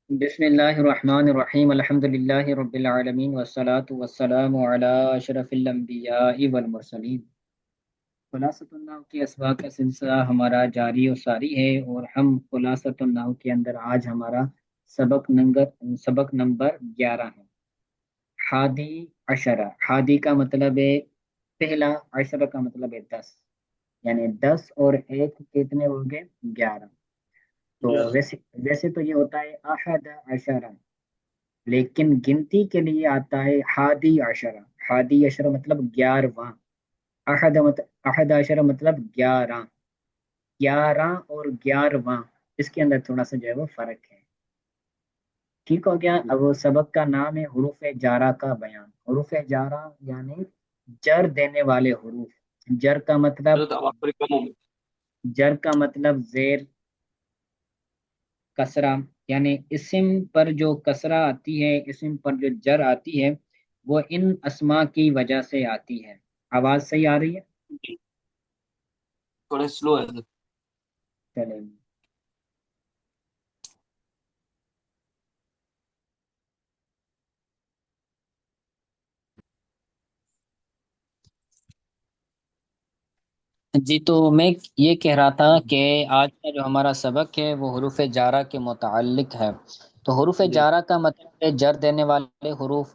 بسم اللہ الرحمن الرحیم الحمد للہ رب العالمین والصلاة والسلام علی اشرف الانبیاء والمرسلین۔ خلاصۃ النحو کی اسباق کا سلسلہ ہمارا جاری و ساری ہے، اور ہم خلاصۃ النحو کے اندر آج ہمارا سبق نمبر 11 ہے۔ حادی عشرہ، حادی کا مطلب ہے پہلا، عشرہ کا مطلب ہے 10، یعنی 10 اور ایک کتنے ہو گئے؟ 11۔ تو گیارہ۔ ویسے تو یہ ہوتا ہے احد عشرہ، لیکن گنتی کے لیے آتا ہے حادی عشرہ۔ حادی عشرہ مطلب 11واں، احد عشرہ مطلب 11، 11 اور 11واں، اس کے اندر تھوڑا سا جو ہے وہ فرق ہے۔ ٹھیک ہو گیا؟ اب وہ سبق کا نام ہے حروف جارہ کا بیان۔ حروف جارہ یعنی جر دینے والے حروف۔ جر کا مطلب، حضرت آواز تھوڑی کم ہوگی۔ جر کا مطلب زیر کسرہ، یعنی اسم پر جو کسرہ آتی ہے، اسم پر جو جر آتی ہے، وہ ان اسما کی وجہ سے آتی ہے۔ آواز صحیح آ رہی ہے؟ جی، تھوڑا سلو ہے حضرت۔ چلیں، جی تو میں یہ کہہ رہا تھا کہ آج کا جو ہمارا سبق ہے وہ حروف جارہ کے متعلق ہے۔ تو حروف جی جارہ کا مطلب ہے جر دینے والے حروف،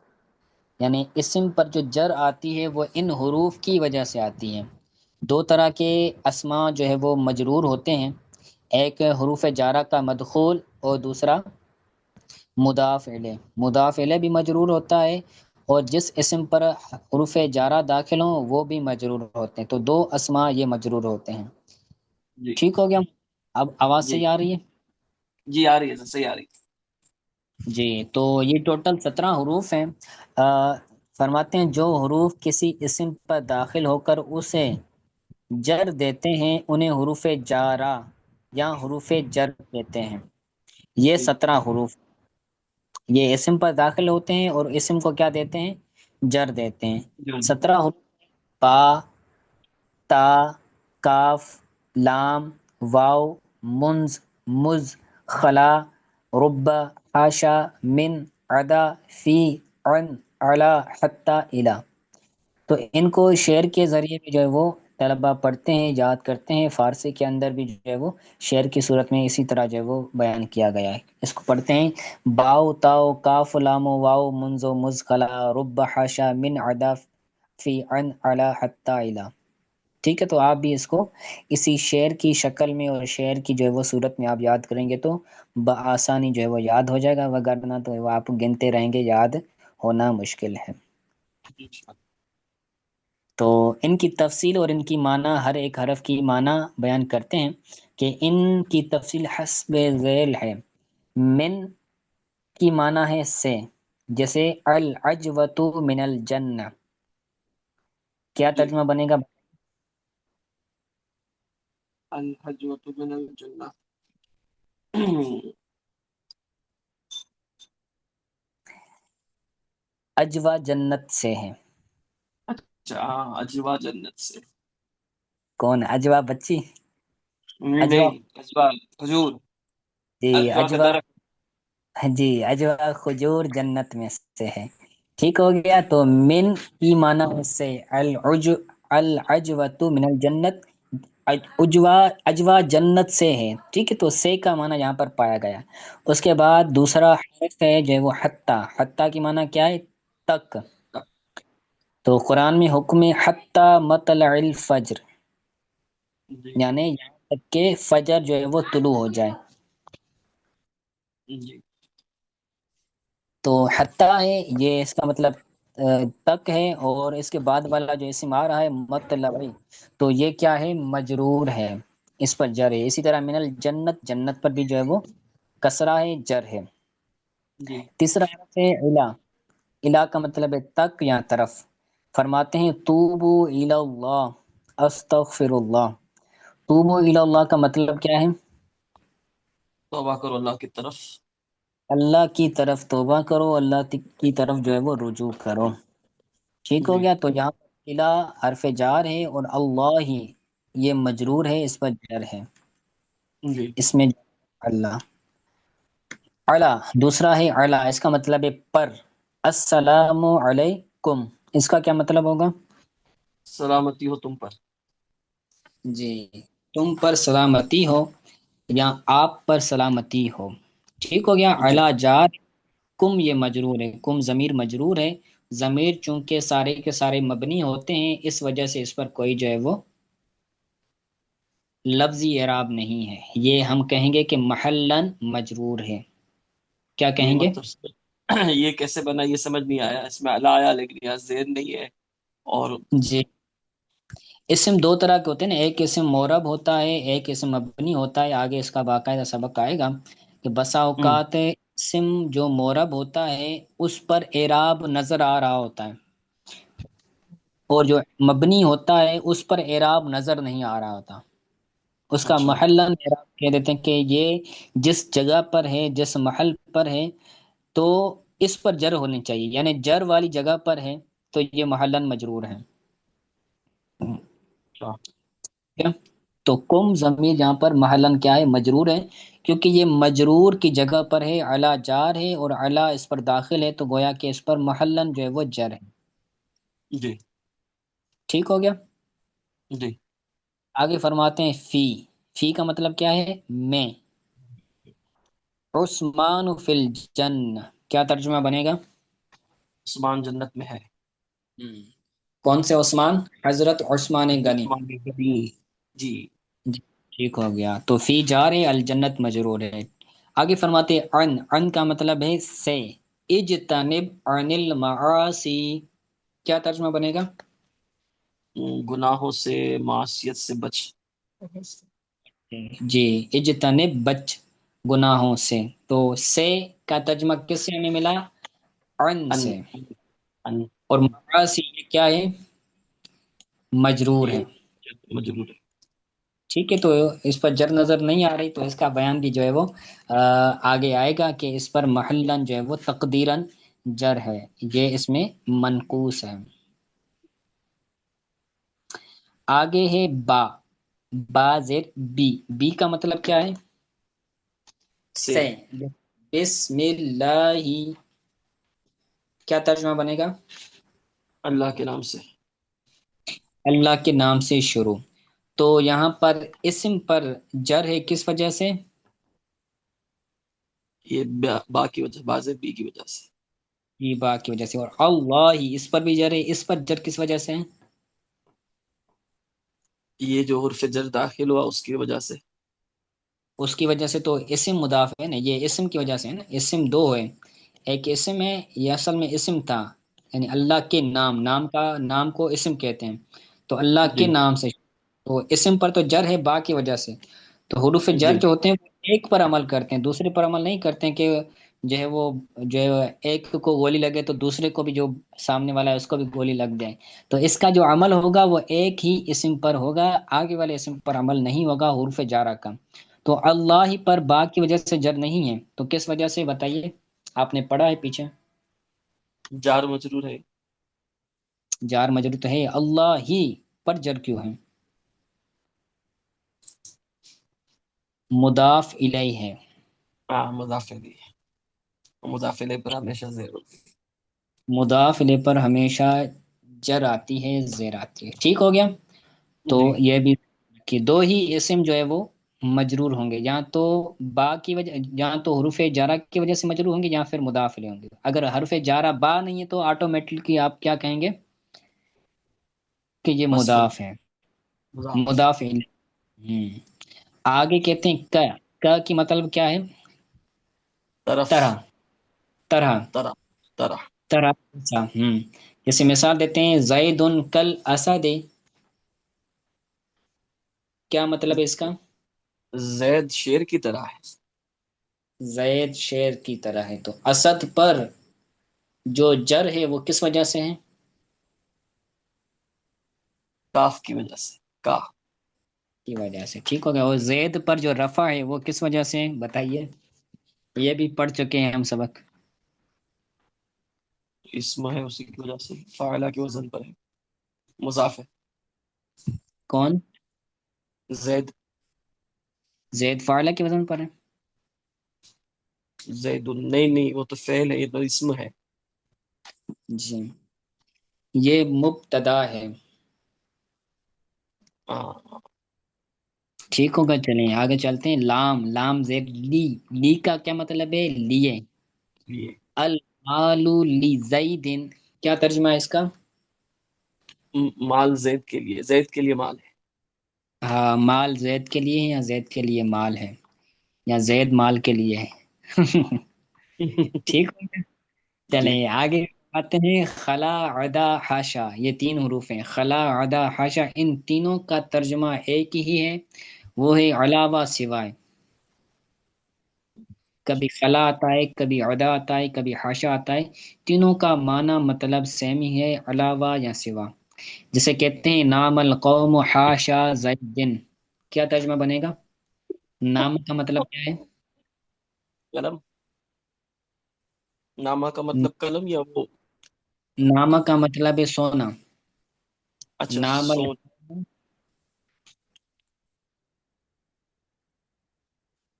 یعنی اسم پر جو جر آتی ہے وہ ان حروف کی وجہ سے آتی ہے۔ دو طرح کے اسما جو ہے وہ مجرور ہوتے ہیں، ایک حروف جارہ کا مدخول اور دوسرا مضاف الیہ۔ مضاف الیہ بھی مجرور ہوتا ہے، اور جس اسم پر حروف جارہ داخل ہوں وہ بھی مجرور ہوتے ہیں، تو دو اسما یہ مجرور ہوتے ہیں۔ جی ٹھیک ہو گیا؟ اب آواز جی صحیح آ رہی ہے؟ جی، آ رہی ہے حضرت، صحیح آ رہی جی تو یہ ٹوٹل 17 حروف ہیں۔ فرماتے ہیں جو حروف کسی اسم پر داخل ہو کر اسے جر دیتے ہیں انہیں حروف جارہ یا حروف جر کہتے ہیں۔ یہ ہے۔ 17 حروف یہ اسم پر داخل ہوتے ہیں اور اسم کو کیا دیتے ہیں؟ جر دیتے ہیں۔ جی 17 حروف: با، تا، کاف، لام، واو، منز، مز، خلا، رب، حاشا، من، عدا، فی، عن، علا، حتی، الی۔ تو ان کو شعر کے ذریعے بھی جو ہے وہ طلبہ پڑھتے ہیں، یاد کرتے ہیں۔ فارسی کے اندر بھی جو ہے وہ شعر کی صورت میں اسی طرح جو ہے وہ بیان کیا گیا ہے۔ اس کو پڑھتے ہیں: باؤ، تاؤ، کاف، لام، واو، منز، مز، خلا، رب، حاشا، من، عدا، فی، عن، علا، حتی، الی۔ ٹھیک ہے؟ تو آپ بھی اس کو اسی شعر کی شکل میں اور شعر کی جو ہے وہ صورت میں آپ یاد کریں گے تو بآسانی جو ہے وہ یاد ہو جائے گا، وگرنہ تو وہ آپ گنتے رہیں گے، یاد ہونا مشکل ہے۔ جی تو ان کی تفصیل اور ان کی معنی، ہر ایک حرف کی معنی بیان کرتے ہیں کہ ان کی تفصیل حسب ذیل ہے۔ من کی معنی ہے سے، جیسے العجوۃ من الجنہ، کیا جی، ترجمہ بنے گا؟ الحجوۃ من الجنہ۔ اجوا جنت سے ہے۔ اچھا ہاں، اجوا جنت سے۔ کون؟ اجوا بچی؟ نہیں اجوا، نہیں، اجوا کھجور، جی اجوا کا اجوا، درخت۔ جی اجوا کھجور جنت میں سے ہے۔ ٹھیک ہو گیا؟ تو من کی معنی ہے سے، العجوۃ من الجنت، اجوا، اجوا جنت سے ہے۔ ٹھیک ہے؟ تو سے کا معنی یہاں پر پایا گیا۔ اس کے بعد دوسرا حرف ہے جو ہے وہ حتی۔ حتی کی معنی کیا ہے؟ تک۔ تو قرآن میں حکم ہے حتی مطلع الفجر، جی یعنی یہاں تک کہ فجر جو ہے وہ طلوع ہو جائے۔ جی تو حتی ہے، یہ اس کا مطلب تک ہے، اور اس کے بعد والا جو اسم آ رہا ہے مطلعی، تو یہ کیا ہے؟ مجرور ہے، اس پر جر ہے۔ اسی طرح من الجنت، جنت پر بھی جو ہے وہ کسرہ ہے، جر ہے۔ جی تیسرا حرف ہے الا۔ الا کا مطلب ہے تک یا طرف۔ فرماتے ہیں توبو الی اللہ، استغفر اللہ۔ توبو الی اللہ کا مطلب کیا ہے؟ توبہ کرو اللہ کی طرف۔ اللہ کی طرف توبہ کرو، اللہ کی طرف جو ہے وہ رجوع کرو۔ ٹھیک ہو جی گیا؟ تو یہاں پر الا حرف جار ہے، اور اللہ ہی یہ مجرور ہے، اس پر جر ہے، جی اس میں اللہ۔ اعلیٰ دوسرا ہے اعلیٰ، اس کا مطلب ہے پر. السلام علیکم، اس کا کیا مطلب ہوگا؟ سلامتی ہو تم پر. جی، تم پر سلامتی ہو یا آپ پر سلامتی ہو. ٹھیک ہو گیا. جی اعلیٰ جار، کم یہ مجرور ہے، کم ضمیر مجرور ہے. ضمیر چونکہ سارے کے سارے مبنی ہوتے ہیں، اس وجہ سے اس پر کوئی جو ہے وہ لفظی اعراب نہیں ہے. یہ ہم کہیں گے کہ محلن مجرور ہے. کیا یہ کہیں گے؟ مطلب یہ کیسے بنا، یہ سمجھ نہیں آیا. اس میں الا آیا لیکن یہاں زیر نہیں ہے. اور جی، اسم دو طرح کے ہوتے ہیں نا، ایک اسم مورب ہوتا ہے، ایک اسم مبنی ہوتا ہے. آگے اس کا باقاعدہ سبق آئے گا کہ بسا ہم، اوقات اسم جو مورب ہوتا ہے اس پر اعراب نظر آ رہا ہوتا ہے، اور جو مبنی ہوتا ہے اس پر اعراب نظر نہیں آ رہا ہوتا. اس کا اچھا محلن اعراب کہہ دیتے ہیں کہ یہ جس جگہ پر ہے، جس محل پر ہے، تو اس پر جر ہونی چاہیے، یعنی جر والی جگہ پر ہے تو یہ محلن مجرور ہے. اچھا. ٹھیک ہے؟ تو کم ضمیر یہاں پر محلن کیا ہے؟ مجرور ہے، کیونکہ یہ مجرور کی جگہ پر ہے. اعلیٰ جار ہے اور اعلیٰ اس پر داخل ہے، تو گویا کہ اس پر محلن جو ہے وہ جر ہے. جی ٹھیک ہو گیا. جی. آگے فرماتے ہیں فی. فی کا مطلب کیا ہے؟ میں. عثمان فی الجنہ، کیا ترجمہ بنے گا؟ عثمان جنت میں ہے. ہم، کون سے عثمان؟ حضرت عثمان حضرت غنی. عثمان بن غنی. جی جی، ٹھیک ہو گیا. تو فی جار ہے، الجنت مجرور ہے. آگے فرماتے ہیں عن کا مطلب ہے سے. اجتنب عن المعاصی، کیا ترجمہ بنے گا؟ گناہوں سے، معصیت سے بچ. جی، اجتنب بچ گناہوں سے. تو سے کا ترجمہ کس سے ہمیں ملا؟ عن ان سے. ان اور معاصی یہ کیا ہے؟ مجرور یہ ہے. مجرور ہے. ٹھیک ہے، تو اس پر جر نظر نہیں آ رہی، تو اس کا بیان بھی جو ہے وہ آگے آئے گا کہ اس پر محلن جو ہے وہ تقدیرن جر ہے. یہ اس میں منقوص ہے. آگے ہے با. با زیر بی. بی کا مطلب کیا ہے؟ سے سے. بسم اللہ، کیا ترجمہ بنے گا؟ اللہ کے نام سے. اللہ کے نام سے شروع. تو یہاں پر اسم پر جر ہے کس وجہ سے؟ یہ با کی وجہ، باز بی کی وجہ سے. جی، با کی وجہ سے. اور اللہ اس پر بھی جر ہے، اس پر جر کس وجہ سے ہے؟ یہ جو حرف جر داخل ہوا اس کی وجہ سے. اس کی وجہ سے. تو اسم مضاف ہے نا، یہ اسم کی وجہ سے ہے نا. اسم دو ہے، ایک اسم ہے، یہ اصل میں اسم تھا، یعنی اللہ کے نام. نام کو اسم کہتے ہیں. تو اللہ کے جی نام سے. تو اسم پر تو جر ہے با کی وجہ سے. تو حروف جر جی جو ہوتے ہیں وہ ایک پر عمل کرتے ہیں، دوسرے پر عمل نہیں کرتے ہیں کہ جو ہے وہ جو ہے ایک کو گولی لگے تو دوسرے کو بھی، جو سامنے والا ہے اس کو بھی گولی لگ جائے. تو اس کا جو عمل ہوگا وہ ایک ہی اسم پر ہوگا، آگے والے اسم پر عمل نہیں ہوگا حروف جارہ کا. تو اللہ ہی پر با کی وجہ سے جر نہیں ہے، تو کس وجہ سے بتائیے؟ آپ نے پڑھا ہے پیچھے. جار مجرور ہے. جار مجرور تو ہے، اللہ ہی پر جر کیوں ہے؟ مضاف الیہ ہے. ہاں مضاف الیہ. مضاف الیہ پر ہمیشہ زیر ہوتی ہے. مضاف الیہ پر ہمیشہ جر آتی ہے، زیر آتی ہے. ٹھیک ہو گیا. تو جی یہ بھی کہ دو ہی اسم جو ہے وہ مجرور ہوں گے، یا تو با کی وجہ، یا تو حروف جارہ کی وجہ سے مجرور ہوں گے، یا پھر مضاف الیہ ہوں گے. اگر حرف جارہ با نہیں ہے تو آٹومیٹکلی آپ کیا کہیں گے کہ یہ وصف مضاف ہے. مضاف. مضاف الیہ. آگے کہتے ہیں کا کی مطلب کیا ہے؟ طرح. طرف. طرح. طرح. طرح. طرح. اچھا. جیسے مثال دیتے ہیں زید کل اسد، کیا مطلب ہے اس کا؟ زید شیر کی طرح ہے. زید شیر کی طرح ہے. تو اسد پر جو جر ہے وہ کس وجہ سے ہے؟ کاف کی وجہ سے. کا. کی وجہ سے. ٹھیک ہو گیا. اور زید پر جو رفع ہے وہ کس وجہ سے ہے بتائیے؟ یہ بھی پڑھ چکے ہیں ہم سبق. اسم ہے اسی کی وجہ سے، فاعلہ کے وزن پر ہے. مضاف ہے. کون؟ زید. زید فاعلہ کے وزن پر ہے. زید نہیں وہ تو فعل ہے، یہ تو اسم ہے. جی یہ مبتدا ہے. ہاں ٹھیک ہوگا، چلیں آگے چلتے ہیں. لام لام زید لی، لی کا کیا مطلب ہے؟ لیے. یہ المال لی زیدن، کیا ترجمہ ہے اس کا؟ مال زید کے لیے، زید کے لیے مال ہے. ہاں مال زید کے لیے ہے یا زید کے لیے مال ہے یا زید مال کے لیے ہے؟ ٹھیک ہو گیا؟ جی. چلیں آگے آتے ہیں. خلا عدا حاشا، یہ تین حروف ہیں. خلا عدا حاشا، ان تینوں کا ترجمہ ایک ہی ہے، وہ ہے علاوہ سوائے. کبھی خلا آتا ہے، کبھی عدا آتا ہے، کبھی حاشا آتا ہے. تینوں کا معنی مطلب سیم ہی ہے، علاوہ یا سوا. جسے کہتے ہیں نام القوم حاشا زیدن، کیا ترجمہ بنے گا؟ نام کا مطلب کیا ہے؟ قلم. نامہ کا مطلب قلم یا وہ؟ نامہ کا مطلب ہے سونا. اچھا نام سو.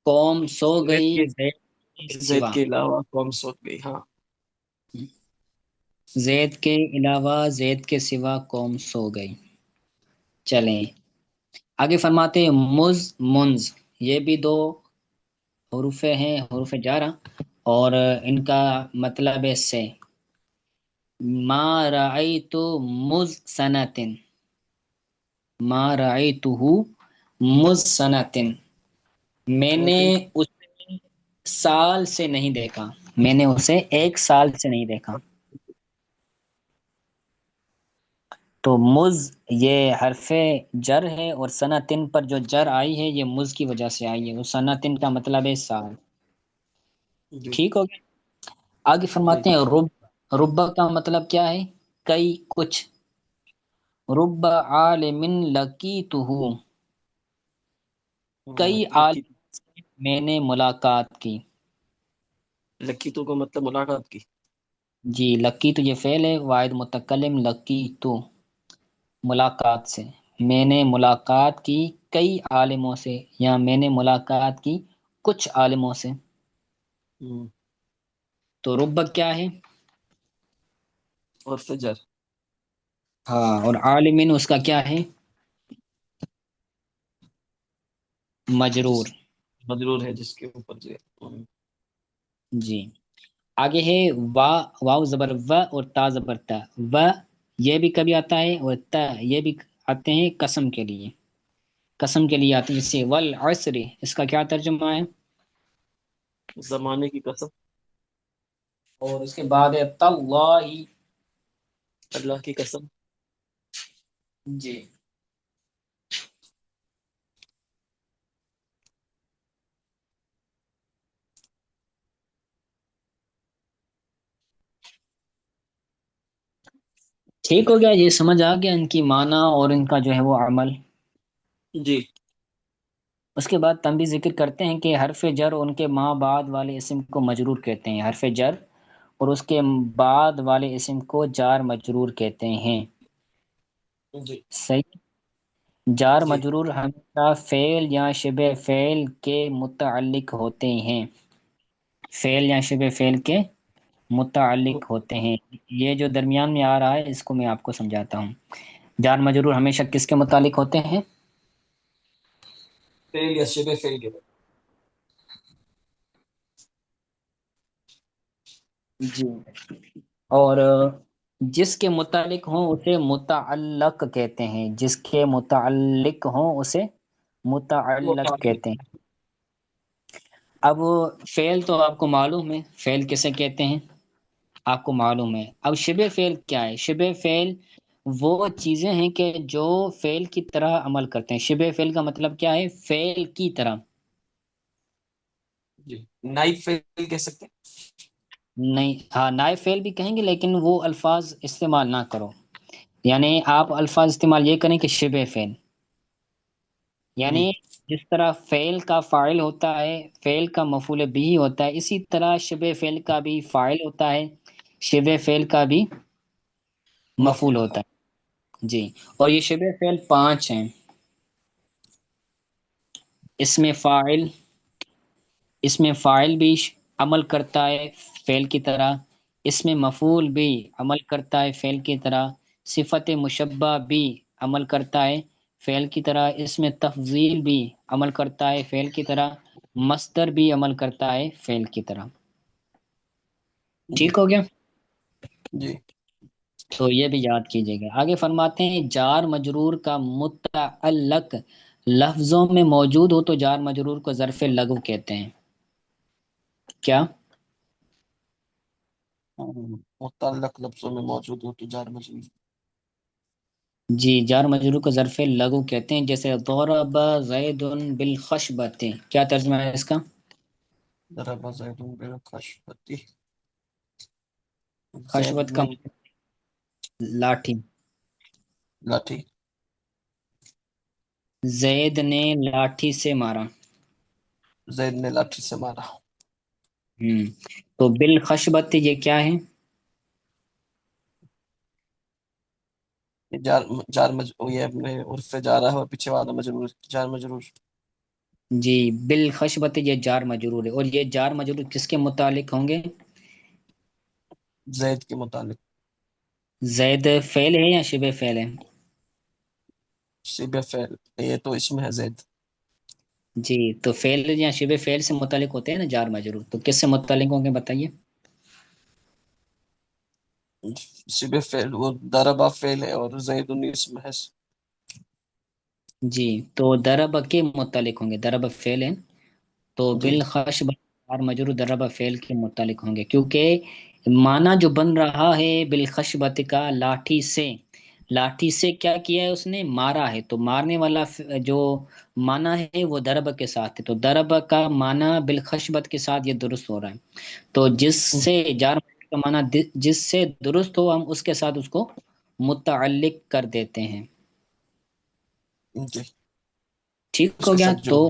قوم سو زید گئی، کے زید کے زید سوا. کے علاوہ قوم سوت گئی. ہاں. زید کے علاوہ، زید کے سوا قوم سو گئی. چلیں آگے فرماتے ہیں مز منز، یہ بھی دو حروف ہیں، حروف جارہ، اور ان کا مطلب ہے سے. ما رأیت مز سنتن، ما رأیتہ مز سنتن، میں نے سنتن. اسے سال سے نہیں دیکھا، میں نے اسے ایک سال سے نہیں دیکھا. تو مز یہ حرف جر ہے، اور سنتن پر جو جر آئی ہے یہ مز کی وجہ سے آئی ہے، وہ سنتن کا مطلب ہے سال. جی ٹھیک ہو گیا؟ آگے جی. فرماتے ہیں رب. رب کا مطلب کیا ہے؟ کئی، کچھ. رب عالم لقیتہ، کئی لکی. عالم سے میں نے ملاقات کی. لکی تو کا مطلب ملاقات کی. جی لکی تو یہ فعل ہے، واحد متکلم لکی تو ملاقات سے. میں نے ملاقات کی کئی عالموں سے، یا میں نے ملاقات کی کچھ عالموں سے. ہوں. تو رب کیا ہے؟ اور فجر. ہاں، اور عالمین اس کا کیا ہے؟ جس مجرور. مجرور ہے، جس کے اوپر جو ہے. جی آگے ہے وا، واو زبر و اور تا زبر تا. و یہ بھی کبھی آتا ہے، اور تا یہ بھی آتے ہیں قسم کے لیے. قسم کے لیے آتے ہیں، جیسے والعصر، اس کا کیا ترجمہ ہے؟ زمانے کی قسم. اور اس کے بعد ہے تاللہ. اللہ کی قسم. جی ٹھیک ہو گیا، یہ سمجھ آ گیا ان کی معنی اور ان کا جو ہے وہ عمل. جی. اس کے بعد تنبیہ ذکر کرتے ہیں کہ حرف جر اور ان کے ماں بعد والے اسم کو مجرور کہتے ہیں. حرف جر اور اس کے بعد والے اسم کو جار مجرور کہتے ہیں. جی صحیح. جار جی. مجرور ہمیشہ فعل یا شبہ فعل کے متعلق ہوتے ہیں. فعل یا شبہ فعل کے متعلق ہوتے ہیں. یہ جو درمیان میں آ رہا ہے اس کو میں آپ کو سمجھاتا ہوں. جار مجرور ہمیشہ کس کے متعلق ہوتے ہیں؟ فعل یا شبہ فعل کے. جی اور جس کے متعلق ہوں اسے متعلق کہتے ہیں، جس کے متعلق ہوں اسے متعلق متعلق. کہتے ہیں. اب فعل تو آپ کو معلوم ہے، فعل کسے کہتے ہیں آپ کو معلوم ہے. اب شبہ فعل کیا ہے؟ شبہ فعل وہ چیزیں ہیں کہ جو فعل کی طرح عمل کرتے ہیں. شبہ فعل کا مطلب کیا ہے؟ فعل کی طرح. جی. نائب فعل کہہ سکتے ہیں. نہیں، ہاں نائب فعل بھی کہیں گے، لیکن وہ الفاظ استعمال نہ کرو. یعنی آپ الفاظ استعمال یہ کریں کہ شبہ فعل، ہوں. یعنی جس طرح فعل کا فاعل ہوتا ہے، فعل کا مفعول بھی ہوتا ہے، اسی طرح شبہ فعل کا بھی فاعل ہوتا ہے، شبہ فعل کا بھی مفعول مفعول ہوتا ہوتا ہے. جی اور یہ شبہ فعل پانچ ہیں. اس میں فاعل بھی عمل کرتا ہے فعل کی طرح، اس میں مفعول بھی عمل کرتا ہے فعل کی طرح، صفت مشبہ بھی عمل کرتا ہے فعل کی طرح، اس میں تفضیل بھی عمل کرتا ہے فعل کی طرح، مصدر بھی عمل کرتا ہے فعل کی طرح۔ جی ٹھیک ہو گیا؟ جی تو یہ بھی یاد کیجیے گا۔ آگے فرماتے ہیں جار مجرور کا متعلق لفظوں میں موجود ہو تو جار مجرور کو ظرف لغو کہتے ہیں۔ کیا؟ متعلق لفظوں میں موجود ہو تو جار مجرور۔ جی، جار مجرور کو ظرف لغو کہتے ہیں، جیسے ضرب زید بالخشبۃ، کیا ترجمہ ہے اس کا؟ ضرب زید بالخشبۃ، زید خشبت کا نے مطلب لاٹھی، لاٹھی، زید نے لاٹھی سے مارا۔ زید نے لاٹھی سے مارا۔ تو بالخشبت یہ کیا ہے؟ یہ جار جار مجرور، یہ اپنے عرف سے جا رہا ہے اور پیچھے والا مجرور جار مجرور جی، بالخشبت یہ جار مجرور ہے، اور یہ جار مجرور کس کے متعلق ہوں گے؟ زید کے متعلق۔ زید فعل ہے یا شبہ فعل ہے؟ شبہ فعل، یہ تو اسم ہے زید۔ جی، تو فعل یا شبہ فعل سے متعلق ہوتے ہیں نا جار مجرور، تو کس سے متعلق ہوں گے بتائیے؟ شبہ فعل وہ ضربہ فعل ہے اور زید اسم ہے۔ جی، تو ضرب کے متعلق ہوں گے، ضرب فعل ہے تو جی بالخشب جار مجرور ضرب فعل کے متعلق ہوں گے، کیونکہ معنی جو بن رہا ہے بالخشبت کا لاٹھی سے، لاٹھی سے کیا کیا ہے اس نے؟ مارا ہے، تو مارنے والا جو معنی ہے وہ ضرب کے ساتھ ہے، تو ضرب کا معنی بالخشبت کے ساتھ یہ درست ہو رہا ہے، تو جس سے جار مجرور کا معنی جس سے درست ہو ہم اس کے ساتھ اس کو متعلق کر دیتے ہیں۔ جی، ٹھیک اس کے ہو گیا؟ ساتھ جو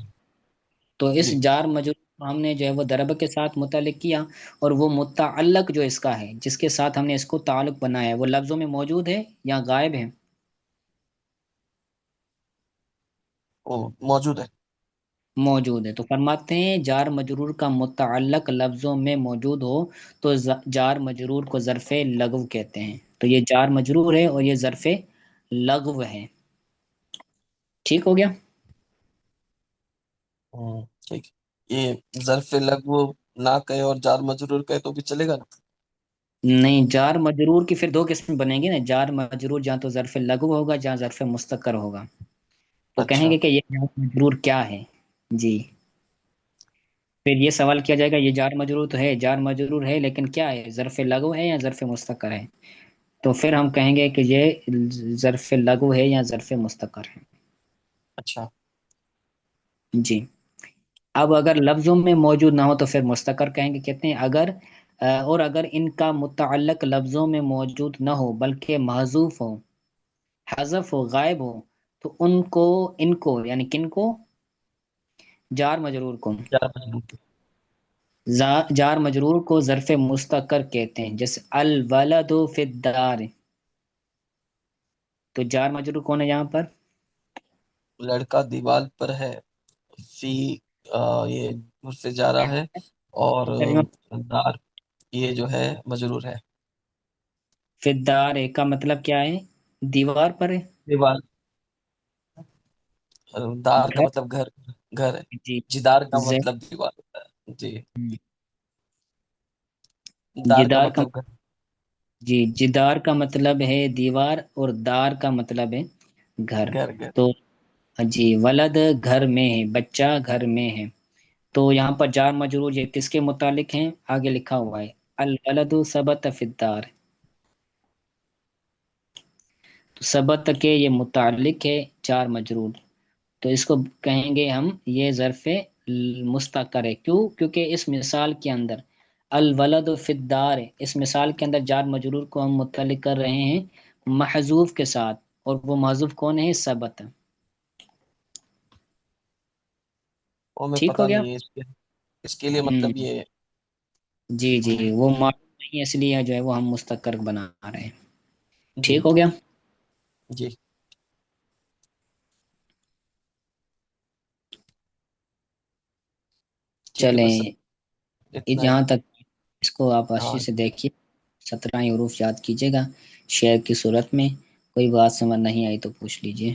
تو اس جی جار مجرور کو ہم نے جو ہے وہ ضرب کے ساتھ متعلق کیا، اور وہ متعلق جو اس کا ہے جس کے ساتھ ہم نے اس کو تعلق بنایا ہے وہ لفظوں میں موجود ہے یا غائب ہے؟ وہ موجود ہے۔ موجود ہے، تو فرماتے ہیں جار مجرور کا متعلق لفظوں میں موجود ہو تو جار مجرور کو ظرف لغو کہتے ہیں، تو یہ جار مجرور ہے اور یہ ظرف لغو ہے۔ ٹھیک ہو گیا؟ ٹھیک، یہ ظرف لغو نہ کہے اور جار مجرور کہے تو بھی چلے گا نا؟ نہیں، جار مجرور کی پھر دو قسم بنیں گی نا، جار مجرور جہاں تو ظرف لغو ہوگا جہاں ظرف مستقر ہوگا، تو کہیں اچھا گے کہ یہ جار مجرور کیا ہے؟ جی، پھر یہ سوال کیا جائے گا یہ جار مجرور تو ہے، جار مجرور ہے لیکن کیا ہے؟ ظرف لغو ہے یا ظرف مستقر ہے؟ تو پھر ہم کہیں گے کہ یہ ظرف لغو ہے یا ظرف مستقر ہے۔ اچھا جی، اب اگر لفظوں میں موجود نہ ہو تو پھر مستقر کہیں گے، کہتے ہیں اگر اور اگر ان کا متعلق لفظوں میں موجود نہ ہو بلکہ محذوف ہو، حذف ہو، غائب ہو، تو ان کو یعنی کن کو؟ جار مجرور کو، جار مجرور جار مجرور کو ظرف مستقر کہتے ہیں، جیسے الولد فی الدار، تو جار مجرور کون ہے یہاں پر؟ لڑکا دیوال پر ہے، فی یہ عرف سے جا رہا ہے، اور ترجمہ دار یہ جو ہے مجرور ہے۔ فی الدار کا مطلب کیا ہے؟ دیوار پر ہے، دیوال، دار کا گھر، مطلب گھر، گھر ہے۔ جی، جدار کا ز- مطلب دیوار ہوتا ہے جی، دار کا جدار کا، مطلب گھر۔ جی، جدار کا مطلب ہے دیوار اور دار کا مطلب ہے گھر، گھر گھر تو جی ولد گھر میں ہے، بچہ گھر میں ہے، تو یہاں پر جار مجرور یہ کس کے متعلق ہیں؟ آگے لکھا ہوا ہے الولد ثبت فی الدار، تو ثبت کے یہ متعلق ہے جار مجرور، تو اس کو کہیں گے ہم یہ ظرف مستقر ہے، کیوں؟ کیونکہ اس مثال کے اندر الولد فی الدار، اس مثال کے اندر جار مجرور کو ہم متعلق کر رہے ہیں محذوف کے ساتھ، اور وہ محذوف کون ہے؟ ثبت۔ وہ میں ٹھیک پتہ ہو گیا؟ نہیں ہے اس کے لیے ہوں، مطلب یہ جی جی، وہ معلوم نہیں ہے اس لیے جو ہے وہ ہم مستقر بنا رہے ہیں۔ جی ٹھیک ہو گیا؟ جی ٹھیک ہے بس۔ چلیں، یہ اتنا ہی. جہاں تک اس کو آپ اچھے ہاں سے دیکھیے، 17 حروف یاد کیجیے گا شعر کی صورت میں. کوئی بات سمجھ نہیں آئی تو پوچھ لیجیے.